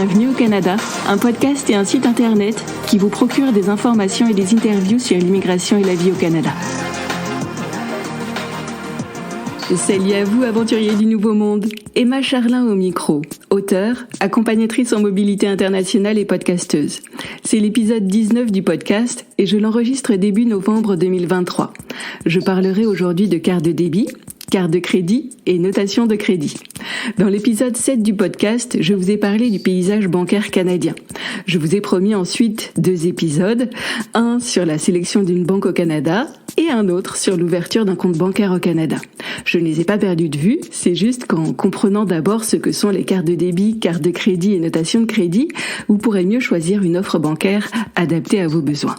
Bienvenue au Canada, un podcast et un site internet qui vous procure des informations et des interviews sur l'immigration et la vie au Canada. Salut à vous, aventuriers du Nouveau Monde. Emma Charlin au micro, auteure, accompagnatrice en mobilité internationale et podcasteuse. C'est l'épisode 19 du podcast et je l'enregistre début novembre 2023. Je parlerai aujourd'hui de carte de débit, carte de crédit et notation de crédit. Dans l'épisode 7 du podcast, je vous ai parlé du paysage bancaire canadien. Je vous ai promis ensuite 2 épisodes, un sur la sélection d'une banque au Canada et un autre sur l'ouverture d'un compte bancaire au Canada. Je ne les ai pas perdus de vue, c'est juste qu'en comprenant d'abord ce que sont les cartes de débit, cartes de crédit et notation de crédit, vous pourrez mieux choisir une offre bancaire adaptée à vos besoins.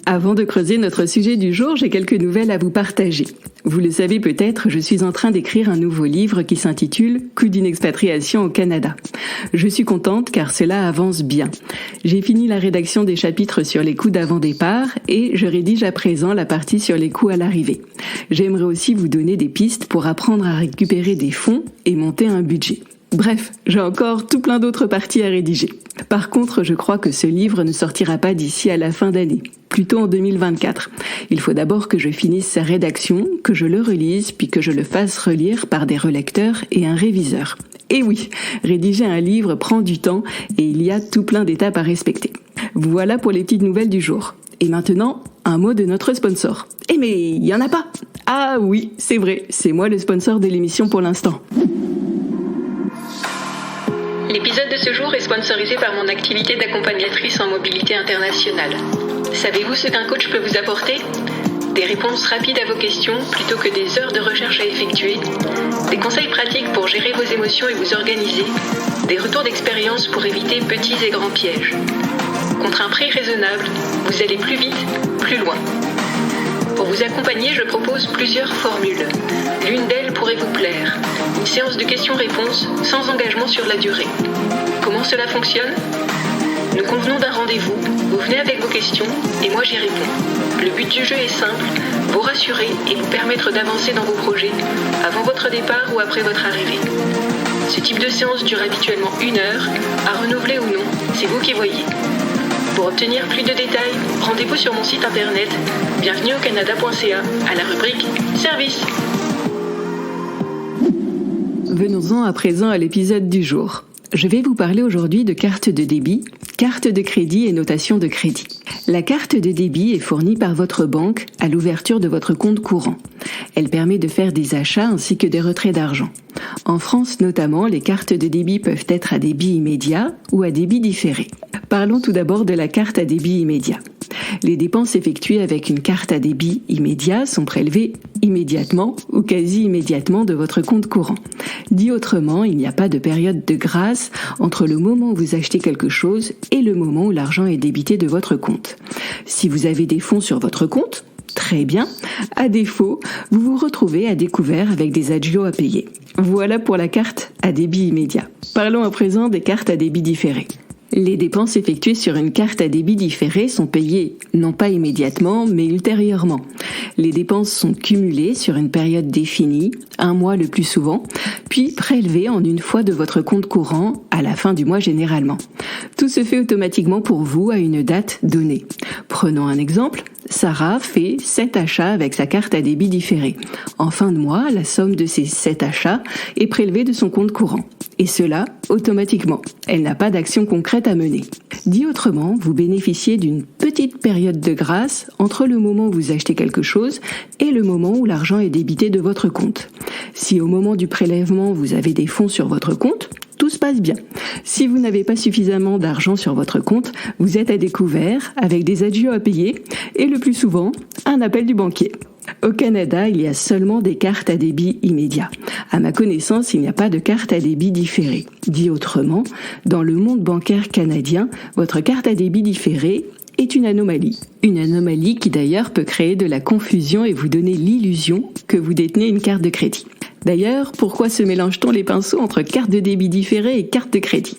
Avant de creuser notre sujet du jour, j'ai quelques nouvelles à vous partager. Vous le savez peut-être, je suis en train d'écrire un nouveau livre qui s'intitule « Coût d'une expatriation au Canada ». Je suis contente car cela avance bien. J'ai fini la rédaction des chapitres sur les coûts d'avant-départ et je rédige à présent la partie sur les coûts à l'arrivée. J'aimerais aussi vous donner des pistes pour apprendre à récupérer des fonds et monter un budget. Bref, j'ai encore tout plein d'autres parties à rédiger. Par contre, je crois que ce livre ne sortira pas d'ici à la fin d'année, plutôt en 2024. Il faut d'abord que je finisse sa rédaction, que je le relise, puis que je le fasse relire par des relecteurs et un réviseur. Et oui, rédiger un livre prend du temps et il y a tout plein d'étapes à respecter. Voilà pour les petites nouvelles du jour. Et maintenant, un mot de notre sponsor. Eh mais il y en a pas! Ah oui, c'est vrai, c'est moi le sponsor de l'émission pour l'instant. L'épisode de ce jour est sponsorisé par mon activité d'accompagnatrice en mobilité internationale. Savez-vous ce qu'un coach peut vous apporter ? Des réponses rapides à vos questions plutôt que des heures de recherche à effectuer, des conseils pratiques pour gérer vos émotions et vous organiser, des retours d'expérience pour éviter petits et grands pièges. Contre un prix raisonnable, vous allez plus vite, plus loin. Pour vous accompagner, je propose plusieurs formules. L'une d'elles pourrait vous plaire. Une séance de questions-réponses sans engagement sur la durée. Comment cela fonctionne ? Nous convenons d'un rendez-vous, vous venez avec vos questions et moi j'y réponds. Le but du jeu est simple, vous rassurer et vous permettre d'avancer dans vos projets avant votre départ ou après votre arrivée. Ce type de séance dure habituellement 1 heure, à renouveler ou non, c'est vous qui voyez. Pour obtenir plus de détails, rendez-vous sur mon site internet bienvenueaucanada.ca à la rubrique Service. Venons-en à présent à l'épisode du jour. Je vais vous parler aujourd'hui de carte de débit, carte de crédit et notation de crédit. La carte de débit est fournie par votre banque à l'ouverture de votre compte courant. Elle permet de faire des achats ainsi que des retraits d'argent. En France notamment, les cartes de débit peuvent être à débit immédiat ou à débit différé. Parlons tout d'abord de la carte à débit immédiat. Les dépenses effectuées avec une carte à débit immédiat sont prélevées immédiatement ou quasi immédiatement de votre compte courant. Dit autrement, il n'y a pas de période de grâce entre le moment où vous achetez quelque chose et le moment où l'argent est débité de votre compte. Si vous avez des fonds sur votre compte, très bien. À défaut, vous vous retrouvez à découvert avec des agios à payer. Voilà pour la carte à débit immédiat. Parlons à présent des cartes à débit différé. Les dépenses effectuées sur une carte à débit différé sont payées non pas immédiatement, mais ultérieurement. Les dépenses sont cumulées sur une période définie, 1 mois le plus souvent, puis prélevées en une fois de votre compte courant à la fin du mois généralement. Tout se fait automatiquement pour vous à une date donnée. Prenons un exemple. Sarah fait 7 achats avec sa carte à débit différé. En fin de mois, la somme de ces 7 achats est prélevée de son compte courant. Et cela, automatiquement. Elle n'a pas d'action concrète à mener. Dit autrement, vous bénéficiez d'une petite période de grâce entre le moment où vous achetez quelque chose et le moment où l'argent est débité de votre compte. Si au moment du prélèvement, vous avez des fonds sur votre compte, tout se passe bien. Si vous n'avez pas suffisamment d'argent sur votre compte, vous êtes à découvert avec des agios à payer et le plus souvent, un appel du banquier. Au Canada, il y a seulement des cartes à débit immédiat. À ma connaissance, il n'y a pas de carte à débit différé. Dit autrement, dans le monde bancaire canadien, votre carte à débit différé est une anomalie. Une anomalie qui d'ailleurs peut créer de la confusion et vous donner l'illusion que vous détenez une carte de crédit. D'ailleurs, pourquoi se mélange-t-on les pinceaux entre carte de débit différée et carte de crédit ?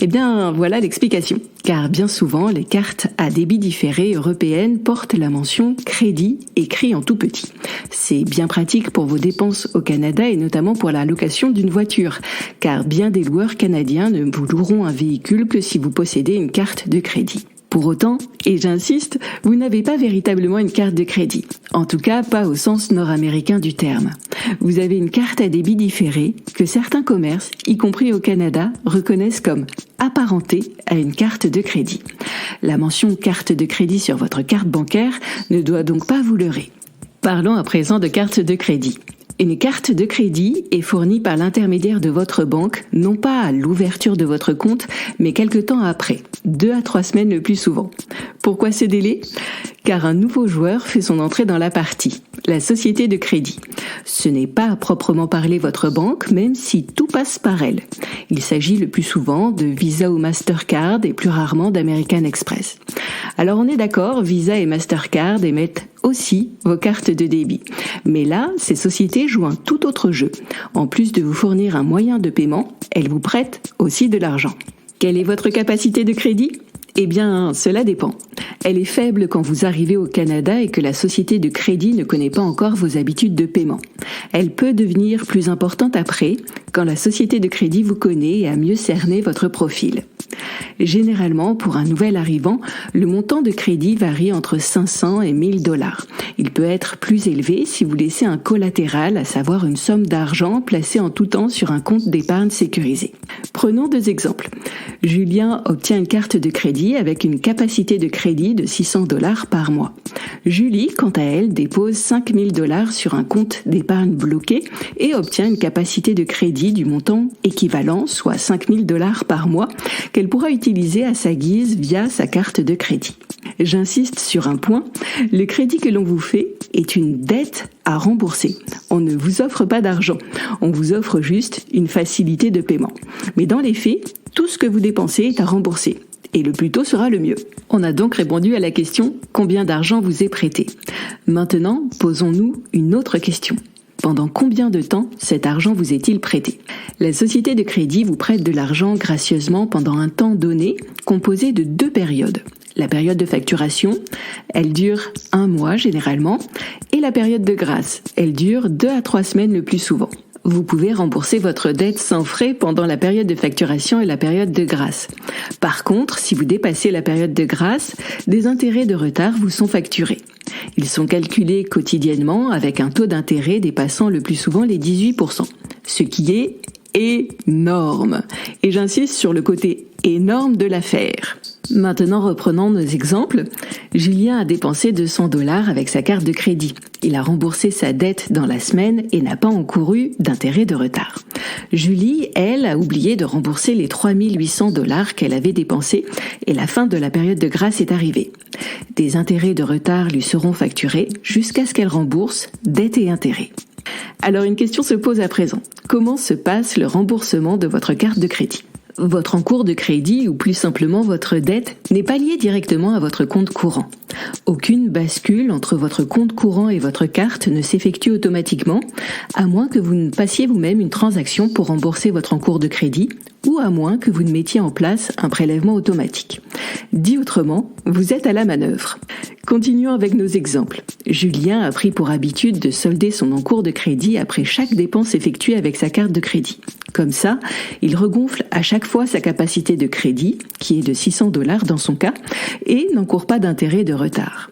Eh bien, voilà l'explication. Car bien souvent, les cartes à débit différé européennes portent la mention « crédit » écrit en tout petit. C'est bien pratique pour vos dépenses au Canada et notamment pour la location d'une voiture, car bien des loueurs canadiens ne vous loueront un véhicule que si vous possédez une carte de crédit. Pour autant, et j'insiste, vous n'avez pas véritablement une carte de crédit. En tout cas, pas au sens nord-américain du terme. Vous avez une carte à débit différé que certains commerces, y compris au Canada, reconnaissent comme apparentée à une carte de crédit. La mention carte de crédit sur votre carte bancaire ne doit donc pas vous leurrer. Parlons à présent de carte de crédit. Une carte de crédit est fournie par l'intermédiaire de votre banque, non pas à l'ouverture de votre compte, mais quelque temps après, 2 à 3 semaines le plus souvent. Pourquoi ce délai ? Car un nouveau joueur fait son entrée dans la partie, la société de crédit. Ce n'est pas à proprement parler votre banque, même si tout passe par elle. Il s'agit le plus souvent de Visa ou Mastercard et plus rarement d'American Express. Alors on est d'accord, Visa et Mastercard émettent aussi vos cartes de débit. Mais là, ces sociétés jouent un tout autre jeu. En plus de vous fournir un moyen de paiement, elles vous prêtent aussi de l'argent. Quelle est votre capacité de crédit ? Eh bien, cela dépend. Elle est faible quand vous arrivez au Canada et que la société de crédit ne connaît pas encore vos habitudes de paiement. Elle peut devenir plus importante après, quand la société de crédit vous connaît et a mieux cerné votre profil. Généralement, pour un nouvel arrivant, le montant de crédit varie entre 500 et 1000 $. Il peut être plus élevé si vous laissez un collatéral, à savoir une somme d'argent placée en tout temps sur un compte d'épargne sécurisé. Prenons 2 exemples. Julien obtient une carte de crédit avec une capacité de crédit de 600 $ par mois. Julie, quant à elle, dépose 5000 $ sur un compte d'épargne bloqué et obtient une capacité de crédit du montant équivalent, soit 5000 $ par mois, qu'elle pourra utiliser à sa guise via sa carte de crédit. J'insiste sur un point, le crédit que l'on vous fait est une dette à rembourser. On ne vous offre pas d'argent, on vous offre juste une facilité de paiement. Mais dans les faits, tout ce que vous dépensez est à rembourser. Et le plus tôt sera le mieux. On a donc répondu à la question « Combien d'argent vous est prêté ?» Maintenant, posons-nous une autre question. Pendant combien de temps cet argent vous est-il prêté ? La société de crédit vous prête de l'argent gracieusement pendant un temps donné, composé de 2 périodes. La période de facturation, elle dure 1 mois généralement, et la période de grâce, elle dure 2 à 3 semaines le plus souvent. Vous pouvez rembourser votre dette sans frais pendant la période de facturation et la période de grâce. Par contre, si vous dépassez la période de grâce, des intérêts de retard vous sont facturés. Ils sont calculés quotidiennement avec un taux d'intérêt dépassant le plus souvent les 18%, ce qui est énorme. Et j'insiste sur le côté énorme de l'affaire. Maintenant, reprenons nos exemples. Julien a dépensé 200 $ avec sa carte de crédit. Il a remboursé sa dette dans la semaine et n'a pas encouru d'intérêt de retard. Julie, elle, a oublié de rembourser les 3800 $ qu'elle avait dépensés et la fin de la période de grâce est arrivée. Des intérêts de retard lui seront facturés jusqu'à ce qu'elle rembourse dette et intérêts. Alors une question se pose à présent. Comment se passe le remboursement de votre carte de crédit ? Votre encours de crédit, ou plus simplement votre dette, n'est pas lié directement à votre compte courant. Aucune bascule entre votre compte courant et votre carte ne s'effectue automatiquement, à moins que vous ne passiez vous-même une transaction pour rembourser votre encours de crédit, ou à moins que vous ne mettiez en place un prélèvement automatique. Dit autrement, vous êtes à la manœuvre. Continuons avec nos exemples. Julien a pris pour habitude de solder son encours de crédit après chaque dépense effectuée avec sa carte de crédit. Comme ça, il regonfle à chaque fois sa capacité de crédit, qui est de 600 $ dans son cas, et n'encourt pas d'intérêt de retard.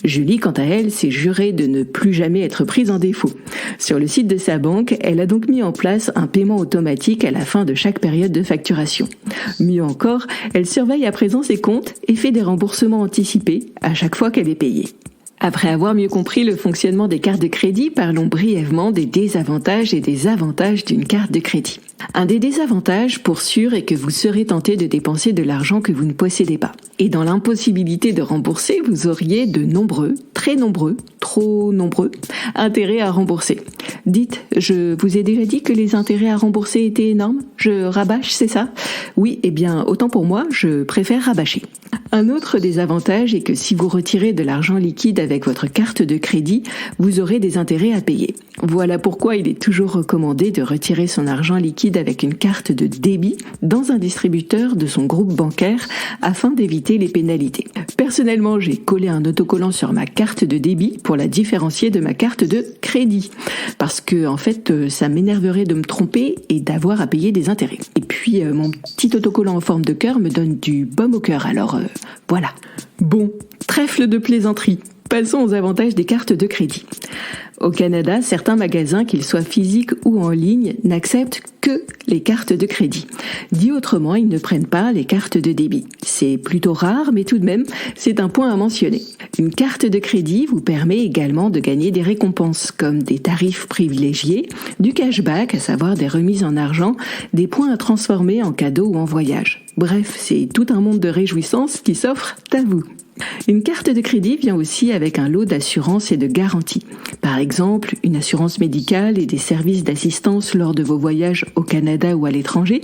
Julie, quant à elle, s'est jurée de ne plus jamais être prise en défaut. Sur le site de sa banque, elle a donc mis en place un paiement automatique à la fin de chaque période de facturation. Mieux encore, elle surveille à présent ses comptes et fait des remboursements anticipés à chaque fois qu'elle est payée. Après avoir mieux compris le fonctionnement des cartes de crédit, parlons brièvement des désavantages et des avantages d'une carte de crédit. Un des désavantages, pour sûr, est que vous serez tenté de dépenser de l'argent que vous ne possédez pas. Et dans l'impossibilité de rembourser, vous auriez de nombreux, très nombreux, trop nombreux, intérêts à rembourser. Dites, je vous ai déjà dit que les intérêts à rembourser étaient énormes ? Je rabâche, c'est ça ? Oui, eh bien, autant pour moi, je préfère rabâcher. Un autre désavantage est que si vous retirez de l'argent liquide avec votre carte de crédit, vous aurez des intérêts à payer. Voilà pourquoi il est toujours recommandé de retirer son argent liquide avec une carte de débit dans un distributeur de son groupe bancaire afin d'éviter les pénalités. Personnellement, j'ai collé un autocollant sur ma carte de débit pour la différencier de ma carte de crédit. Parce que, en fait, ça m'énerverait de me tromper et d'avoir à payer des intérêts. Et puis, mon petit autocollant en forme de cœur me donne du baume au cœur, alors voilà. Bon, trêve de plaisanterie. Passons aux avantages des cartes de crédit. Au Canada, certains magasins, qu'ils soient physiques ou en ligne, n'acceptent que les cartes de crédit. Dit autrement, ils ne prennent pas les cartes de débit. C'est plutôt rare, mais tout de même, c'est un point à mentionner. Une carte de crédit vous permet également de gagner des récompenses, comme des tarifs privilégiés, du cashback, à savoir des remises en argent, des points à transformer en cadeaux ou en voyage. Bref, c'est tout un monde de réjouissances qui s'offre à vous. Une carte de crédit vient aussi avec un lot d'assurance et de garantie. Par exemple, une assurance médicale et des services d'assistance lors de vos voyages au Canada ou à l'étranger,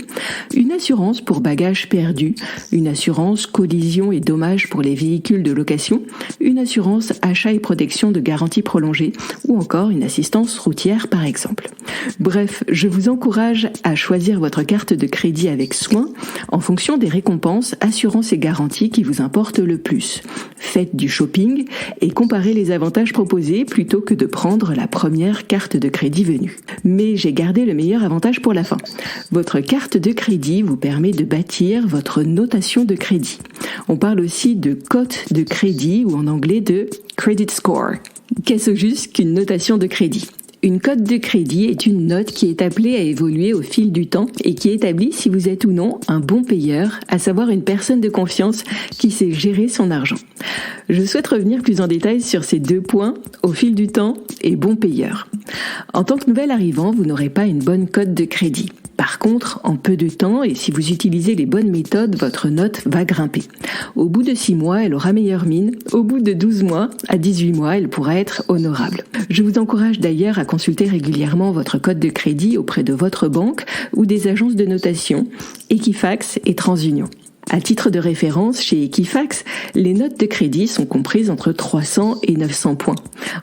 une assurance pour bagages perdus, une assurance collision et dommages pour les véhicules de location, une assurance achat et protection de garantie prolongée ou encore une assistance routière par exemple. Bref, je vous encourage à choisir votre carte de crédit avec soin en fonction des récompenses, assurances et garanties qui vous importent le plus. Faites du shopping et comparez les avantages proposés plutôt que de prendre la première carte de crédit venue. Mais j'ai gardé le meilleur avantage pour la fin. Votre carte de crédit vous permet de bâtir votre notation de crédit. On parle aussi de cote de crédit ou en anglais de credit score. Qu'est-ce juste qu'une notation de crédit ? Une cote de crédit est une note qui est appelée à évoluer au fil du temps et qui établit si vous êtes ou non un bon payeur, à savoir une personne de confiance qui sait gérer son argent. Je souhaite revenir plus en détail sur ces deux points, au fil du temps et bon payeur. En tant que nouvel arrivant, vous n'aurez pas une bonne cote de crédit. Par contre, en peu de temps et si vous utilisez les bonnes méthodes, votre note va grimper. Au bout de 6 mois, elle aura meilleure mine. Au bout de 12 mois, à 18 mois, elle pourra être honorable. Je vous encourage d'ailleurs à consulter régulièrement votre code de crédit auprès de votre banque ou des agences de notation, Equifax et TransUnion. À titre de référence, chez Equifax, les notes de crédit sont comprises entre 300 et 900 points.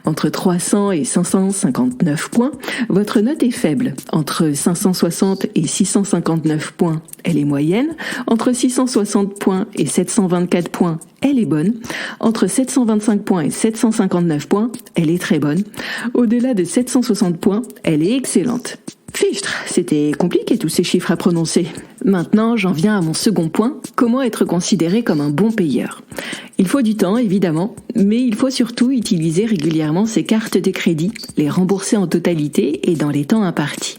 Entre 300 et 559 points, votre note est faible. Entre 560 et 659 points, elle est moyenne. Entre 660 points et 724 points, elle est bonne. Entre 725 points et 759 points, elle est très bonne. Au-delà de 760 points, elle est excellente. Fichtre, c'était compliqué tous ces chiffres à prononcer. Maintenant, j'en viens à mon second point, comment être considéré comme un bon payeur. Il faut du temps, évidemment, mais il faut surtout utiliser régulièrement ses cartes de crédit, les rembourser en totalité et dans les temps impartis.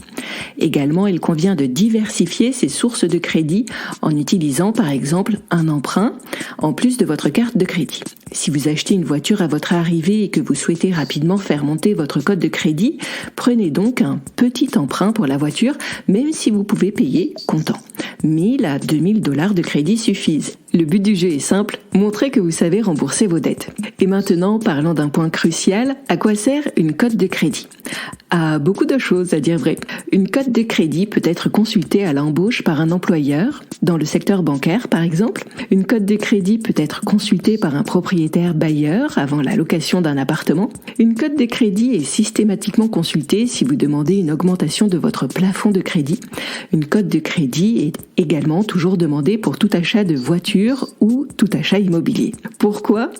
Également, il convient de diversifier ses sources de crédit en utilisant par exemple un emprunt en plus de votre carte de crédit. Si vous achetez une voiture à votre arrivée et que vous souhaitez rapidement faire monter votre code de crédit, prenez donc un petit emprunt pour la voiture, même si vous pouvez payer comptant. 1000 à 2000 $ de crédit suffisent. Le but du jeu est simple, montrer que vous savez rembourser vos dettes. Et maintenant, parlons d'un point crucial, à quoi sert une cote de crédit ? À beaucoup de choses, à dire vrai. Une cote de crédit peut être consultée à l'embauche par un employeur, dans le secteur bancaire par exemple. Une cote de crédit peut être consultée par un propriétaire bailleur avant la location d'un appartement. Une cote de crédit est systématiquement consultée si vous demandez une augmentation de votre plafond de crédit. Une cote de crédit est également toujours demandée pour tout achat de voiture ou tout achat immobilier. Pourquoi ?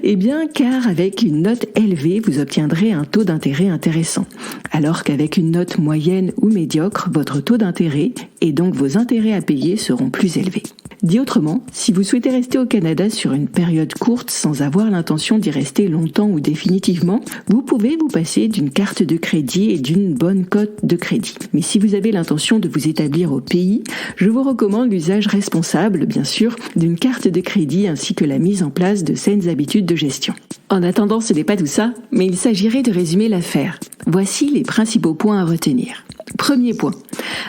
Eh bien, car avec une note élevée, vous obtiendrez un taux d'intérêt intéressant. Alors qu'avec une note moyenne ou médiocre, votre taux d'intérêt et donc vos intérêts à payer seront plus élevés. Dit autrement, si vous souhaitez rester au Canada sur une période courte sans avoir l'intention d'y rester longtemps ou définitivement, vous pouvez vous passer d'une carte de crédit et d'une bonne cote de crédit. Mais si vous avez l'intention de vous établir au pays, je vous recommande l'usage responsable, bien sûr, d'une carte de crédit ainsi que la mise en place de saines habitudes de gestion. En attendant, ce n'est pas tout ça, mais il s'agirait de résumer l'affaire. Voici les principaux points à retenir. Premier point.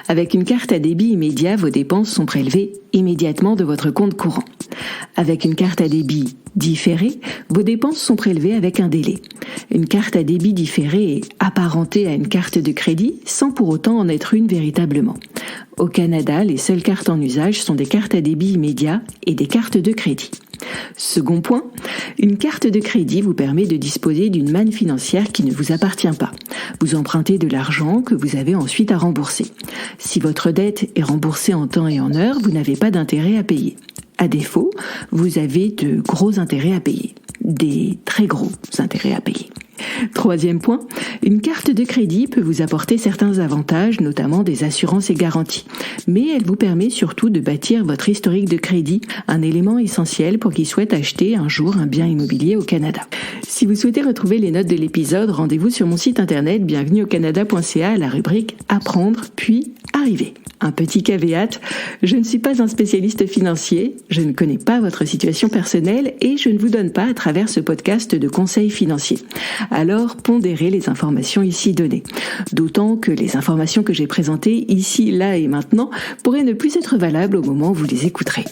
Avec une carte à débit immédiat, vos dépenses sont prélevées immédiatement de votre compte courant. Avec une carte à débit différée, vos dépenses sont prélevées avec un délai. Une carte à débit différée est apparentée à une carte de crédit sans pour autant en être une véritablement. Au Canada, les seules cartes en usage sont des cartes à débit immédiat et des cartes de crédit. Second point, une carte de crédit vous permet de disposer d'une manne financière qui ne vous appartient pas. Vous empruntez de l'argent que vous avez ensuite à rembourser. Si votre dette est remboursée en temps et en heure, vous n'avez pas d'intérêt à payer. À défaut, vous avez de gros intérêts à payer. Des très gros intérêts à payer. Troisième point, une carte de crédit peut vous apporter certains avantages, notamment des assurances et garanties. Mais elle vous permet surtout de bâtir votre historique de crédit, un élément essentiel pour qui souhaite acheter un jour un bien immobilier au Canada. Si vous souhaitez retrouver les notes de l'épisode, rendez-vous sur mon site internet bienvenueaucanada.ca à la rubrique Apprendre puis Arriver. Un petit caveat, je ne suis pas un spécialiste financier, je ne connais pas votre situation personnelle et je ne vous donne pas à travers ce podcast de conseils financiers. Alors pondérez les informations ici données. D'autant que les informations que j'ai présentées ici, là et maintenant pourraient ne plus être valables au moment où vous les écouterez.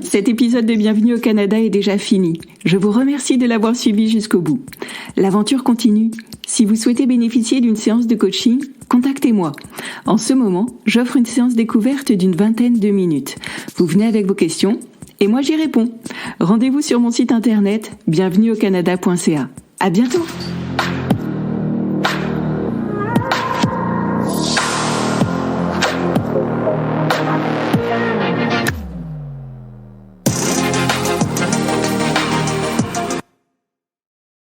Cet épisode de Bienvenue au Canada est déjà fini. Je vous remercie de l'avoir suivi jusqu'au bout. L'aventure continue. Si vous souhaitez bénéficier d'une séance de coaching, contactez-moi. En ce moment, j'offre une séance découverte d'une 20aine de minutes. Vous venez avec vos questions et moi j'y réponds. Rendez-vous sur mon site internet bienvenueaucanada.ca. À bientôt!